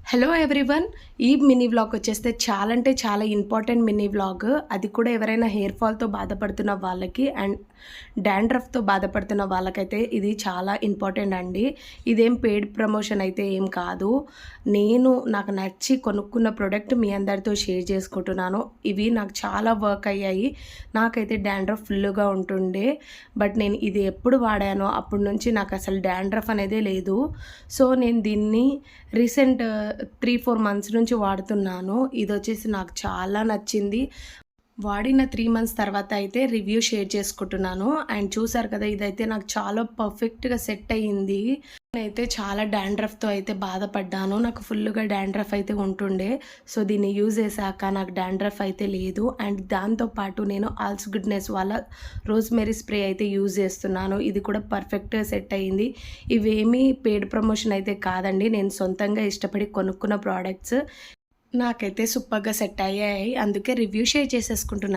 Hello everyone. ఈ mini vlog వచ్చేస్తే చాలా అంటే చాలా ఇంపార్టెంట్ మినీ వ్లాగ్. అది కూడా ఎవరైనా హెయిర్ ఫాల్తో బాధపడుతున్న వాళ్ళకి అండ్ డాండ్రఫ్తో బాధపడుతున్న వాళ్ళకైతే ఇది చాలా ఇంపార్టెంట్ అండి. ఇదేం పెయిడ్ ప్రమోషన్ అయితే ఏం కాదు. నాకు నచ్చి కొనుక్కున్న ప్రోడక్ట్ మీ అందరితో షేర్ చేసుకుంటున్నాను. ఇవి నాకు చాలా వర్క్ అయ్యాయి. నాకైతే డాండ్రఫ్ ఫుల్గా ఉంటుండే, బట్ నేను ఇది ఎప్పుడు వాడానో అప్పటి నుంచి నాకు అసలు డాండ్రఫ్ అనేదే లేదు. సో నేను దీన్ని రీసెంట్ 3-4 మంత్స్ నుంచి వాడుతున్నాను. ఇదొచ్చేసి నాకు చాలా నచ్చింది. వాడిన 3 మంత్స్ తర్వాత అయితే రివ్యూ షేర్ చేసుకుంటున్నాను. అండ్ చూసారు కదా, ఇదైతే నాకు చాలా పర్ఫెక్ట్‌గా సెట్ అయ్యింది. నేనైతే చాలా డాండ్రఫ్‌తో అయితే బాధపడ్డాను. నాకు ఫుల్‌గా డాండ్రఫ్ అయితే ఉంటుండే. సో దీన్ని యూజ్ చేశాక నాకు డాండ్రఫ్ అయితే లేదు. అండ్ దాంతో పాటు నేను ఆల్స్ గుడ్నెస్ వాళ్ళ రోజ్‌మెరీ స్ప్రే అయితే యూజ్ చేస్తున్నాను. ఇది కూడా పర్ఫెక్ట్‌గా సెట్ అయ్యింది. ఇవేమీ పెయిడ్ ప్రమోషన్ అయితే కాదండి. నేను సొంతంగా ఇష్టపడి కొనుక్కున్న ప్రోడక్ట్స్. నాకైతే సూపర్‌గా సెట్ అయ్యాయి. అందుకే రివ్యూ షేర్ చేసేసుకుంటున్నాను.